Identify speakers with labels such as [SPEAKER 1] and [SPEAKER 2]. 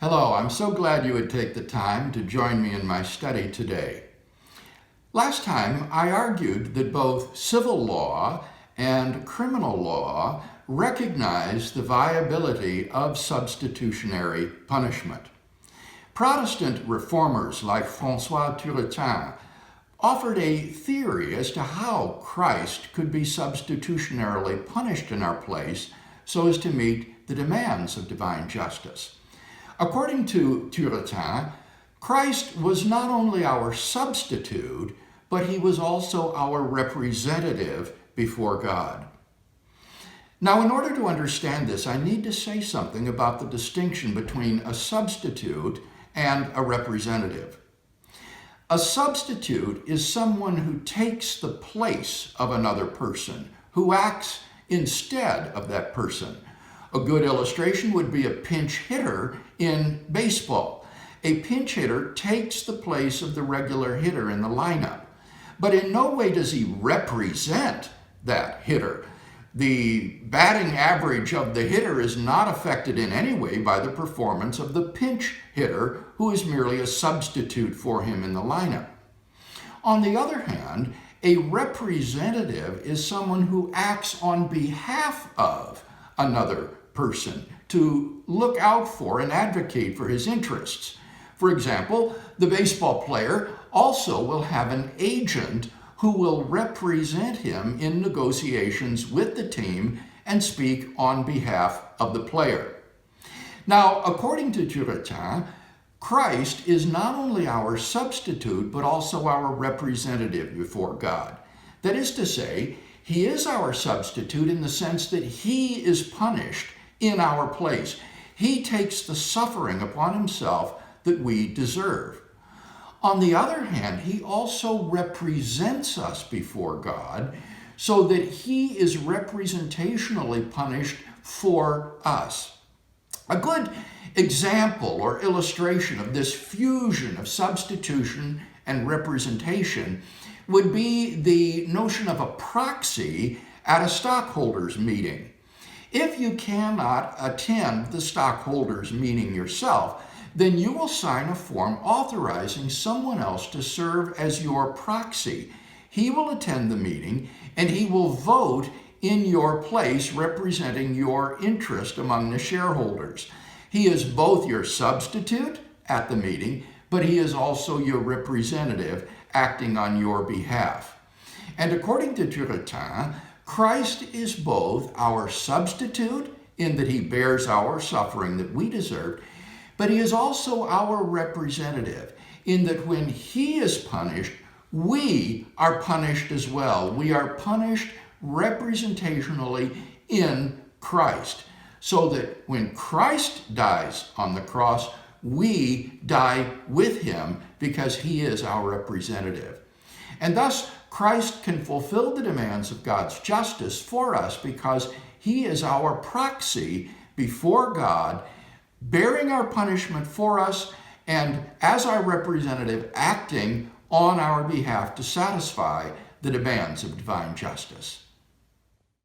[SPEAKER 1] Hello, I'm so glad you would take the time to join me in my study today. Last time I argued that both civil law and criminal law recognize the viability of substitutionary punishment. Protestant reformers like François Turretin offered a theory as to how Christ could be substitutionarily punished in our place so as to meet the demands of divine justice. According to Turretin, Christ was not only our substitute, but he was also our representative before God. Now, in order to understand this, I need to say something about the distinction between a substitute and a representative. A substitute is someone who takes the place of another person, who acts instead of that person. A good illustration would be a pinch hitter in baseball. A pinch hitter takes the place of the regular hitter in the lineup, but in no way does he represent that hitter. The batting average of the hitter is not affected in any way by the performance of the pinch hitter, who is merely a substitute for him in the lineup. On the other hand, a representative is someone who acts on behalf of another person to look out for and advocate for his interests. For example, the baseball player also will have an agent who will represent him in negotiations with the team and speak on behalf of the player. Now, according to Turretin, Christ is not only our substitute, but also our representative before God. That is to say, he is our substitute in the sense that he is punished in our place. He takes the suffering upon himself that we deserve. On the other hand, he also represents us before God so that he is representationally punished for us. A good example or illustration of this fusion of substitution and representation would be the notion of a proxy at a stockholders meeting. If you cannot attend the stockholders meeting yourself, then you will sign a form authorizing someone else to serve as your proxy. He will attend the meeting and he will vote in your place, representing your interest among the shareholders. He is both your substitute at the meeting, but he is also your representative acting on your behalf. And according to Turretin, Christ is both our substitute in that he bears our suffering that we deserve, but he is also our representative in that when he is punished, we are punished as well. We are punished representationally in Christ, so that when Christ dies on the cross, we die with him because he is our representative. And thus, Christ can fulfill the demands of God's justice for us because he is our proxy before God, bearing our punishment for us and as our representative acting on our behalf to satisfy the demands of divine justice.